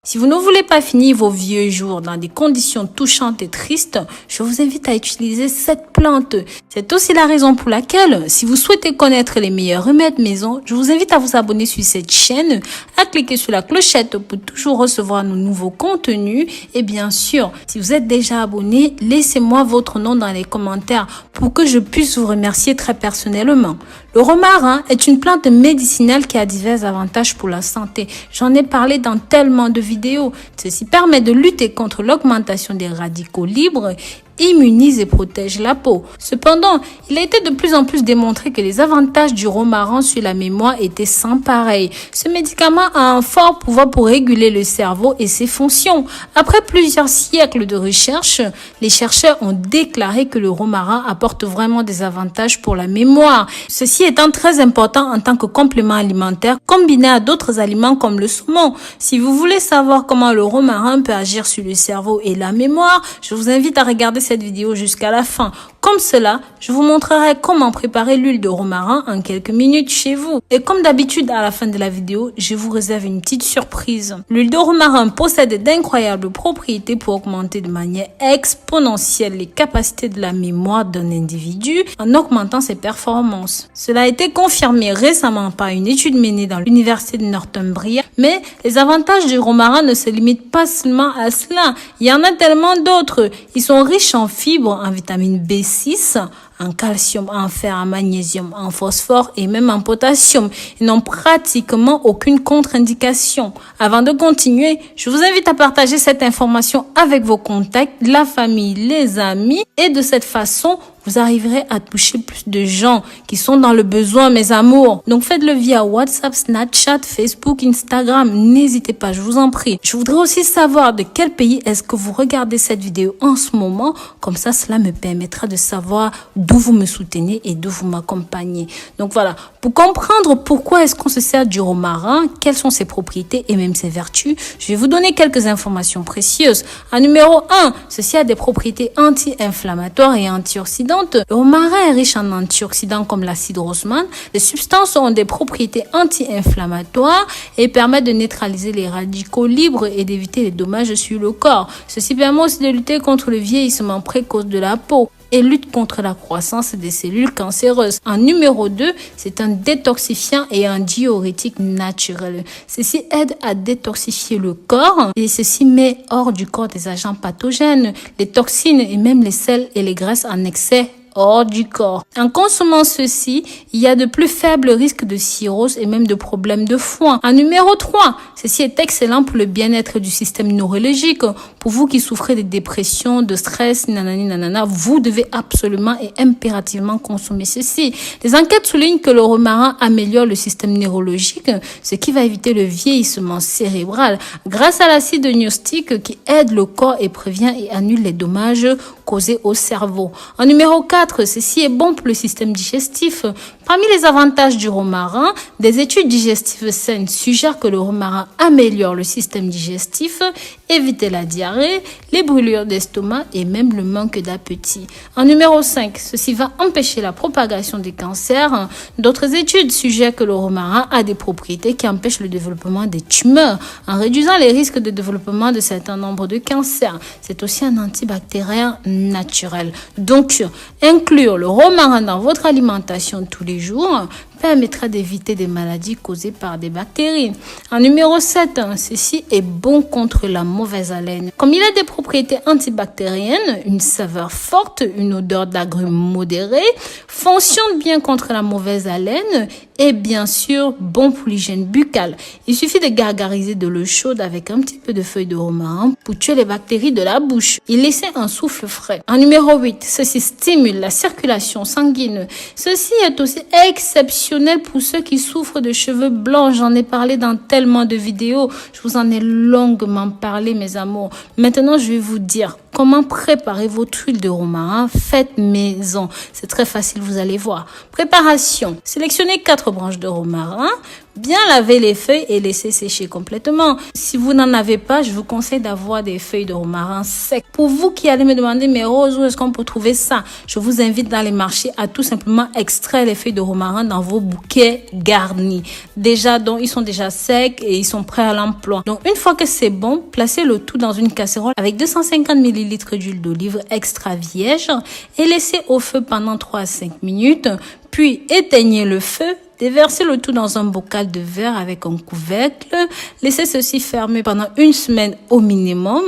Si vous ne voulez pas finir vos vieux jours dans des conditions touchantes et tristes, je vous invite à utiliser cette plante. C'est aussi la raison pour laquelle, si vous souhaitez connaître les meilleurs remèdes maison, je vous invite à vous abonner sur cette chaîne, à cliquer sur la clochette pour toujours recevoir nos nouveaux contenus. Et bien sûr, si vous êtes déjà abonné, laissez-moi votre nom dans les commentaires pour que je puisse vous remercier très personnellement. Le romarin est une plante médicinale qui a divers avantages pour la santé. J'en ai parlé dans tellement de vidéos. Ceci permet de lutter contre l'augmentation des radicaux libres, immunise et protège la peau. Cependant, il a été de plus en plus démontré que les avantages du romarin sur la mémoire étaient sans pareil. Ce médicament a un fort pouvoir pour réguler le cerveau et ses fonctions. Après plusieurs siècles de recherche, les chercheurs ont déclaré que le romarin apporte vraiment des avantages pour la mémoire. Ceci étant très important en tant que complément alimentaire combiné à d'autres aliments comme le saumon. Si vous voulez savoir comment le romarin peut agir sur le cerveau et la mémoire, je vous invite à regarder cette vidéo jusqu'à la fin. Comme cela, je vous montrerai comment préparer l'huile de romarin en quelques minutes chez vous. Et comme d'habitude, à la fin de la vidéo, je vous réserve une petite surprise. L'huile de romarin possède d'incroyables propriétés pour augmenter de manière exponentielle les capacités de la mémoire d'un individu en augmentant ses performances. Cela a été confirmé récemment par une étude menée dans l'université de Northumbria, mais les avantages du romarin ne se limitent pas seulement à cela. Il y en a tellement d'autres. Ils sont riches en fibres, en vitamine B6, en calcium, en fer, en magnésium, en phosphore et même en potassium. Ils n'ont pratiquement aucune contre-indication. Avant de continuer, je vous invite à partager cette information avec vos contacts, la famille, les amis et de cette façon, vous arriverez à toucher plus de gens qui sont dans le besoin, mes amours. Donc faites-le via WhatsApp, Snapchat, Facebook, Instagram. N'hésitez pas, je vous en prie. Je voudrais aussi savoir de quel pays est-ce que vous regardez cette vidéo en ce moment. Comme ça, cela me permettra de savoir d'où vous me soutenez et d'où vous m'accompagnez. Donc voilà, pour comprendre pourquoi est-ce qu'on se sert du romarin, quelles sont ses propriétés et même ses vertus, je vais vous donner quelques informations précieuses. En numéro 1, ceci a des propriétés anti-inflammatoires et antioxydantes. Le romarin est riche en antioxydants comme l'acide rosman. Les substances ont des propriétés anti-inflammatoires et permettent de neutraliser les radicaux libres et d'éviter les dommages sur le corps. Ceci permet aussi de lutter contre le vieillissement précoce de la peau et lutte contre la croissance des cellules cancéreuses. En numéro 2, c'est un détoxifiant et un diurétique naturel. Ceci aide à détoxifier le corps et ceci met hors du corps des agents pathogènes, les toxines et même les sels et les graisses en excès hors du corps. En consommant ceci, il y a de plus faibles risques de cirrhose et même de problèmes de foie. En numéro 3, ceci est excellent pour le bien-être du système neurologique. Pour vous qui souffrez de dépression, de stress, nanana, vous devez absolument et impérativement consommer ceci. Les enquêtes soulignent que le romarin améliore le système neurologique, ce qui va éviter le vieillissement cérébral grâce à l'acide gnostique qui aide le corps et prévient et annule les dommages causés au cerveau. En numéro 4, ceci est bon pour le système digestif. Parmi les avantages du romarin, des études digestives saines suggèrent que le romarin améliore le système digestif, évite la diarrhée, les brûlures d'estomac et même le manque d'appétit. En numéro 5, ceci va empêcher la propagation des cancers. D'autres études suggèrent que le romarin a des propriétés qui empêchent le développement des tumeurs en réduisant les risques de développement de certains nombres de cancers. C'est aussi un antibactérien naturel. Donc, inclure le romarin dans votre alimentation tous les jours permettra d'éviter des maladies causées par des bactéries. En numéro 7, ceci est bon contre la mauvaise haleine. Comme il a des propriétés antibactériennes, une saveur forte, une odeur d'agrumes modérée, fonctionne bien contre la mauvaise haleine et bien sûr bon pour l'hygiène buccale. Il suffit de gargariser de l'eau chaude avec un petit peu de feuilles de romarin pour tuer les bactéries de la bouche et laisser un souffle frais. En numéro 8, ceci stimule la circulation sanguine. Ceci est aussi exceptionnel pour ceux qui souffrent de cheveux blancs. J'en ai parlé dans tellement de vidéos. Je vous en ai longuement parlé, mes amours. Maintenant, je vais vous dire comment préparer votre huile de romarin faite maison. C'est très facile, vous allez voir. Préparation. Sélectionnez 4 branches de romarin. Bien laver les feuilles et laisser sécher complètement. Si vous n'en avez pas, je vous conseille d'avoir des feuilles de romarin sec. Pour vous qui allez me demander, mais Rose, où est-ce qu'on peut trouver ça? Je vous invite dans les marchés à tout simplement extraire les feuilles de romarin dans vos bouquets garnis. Déjà, donc, ils sont déjà secs et ils sont prêts à l'emploi. Donc, une fois que c'est bon, placez le tout dans une casserole avec 250 ml d'huile d'olive extra vierge et laissez au feu pendant 3 à 5 minutes. Puis, éteignez le feu. Déversez le tout dans un bocal de verre avec un couvercle. Laissez ceci fermer pendant 1 semaine au minimum.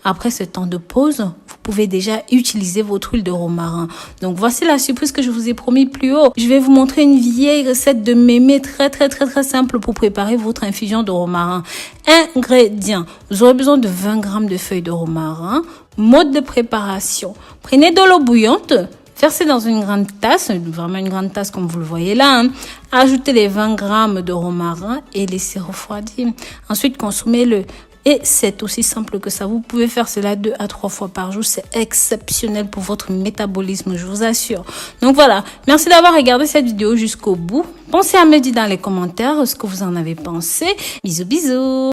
Après ce temps de pause, vous pouvez déjà utiliser votre huile de romarin. Donc voici la surprise que je vous ai promis plus haut. Je vais vous montrer une vieille recette de mémé très simple pour préparer votre infusion de romarin. Ingrédients. Vous aurez besoin de 20 g de feuilles de romarin. Mode de préparation. Prenez de l'eau bouillante. Versez dans une grande tasse, vraiment une grande tasse comme vous le voyez là. Ajoutez les 20 g de romarin et laissez refroidir. Ensuite, consommez-le. Et c'est aussi simple que ça. Vous pouvez faire cela 2 à 3 fois par jour. C'est exceptionnel pour votre métabolisme, je vous assure. Donc voilà, merci d'avoir regardé cette vidéo jusqu'au bout. Pensez à me dire dans les commentaires ce que vous en avez pensé. Bisous, bisous.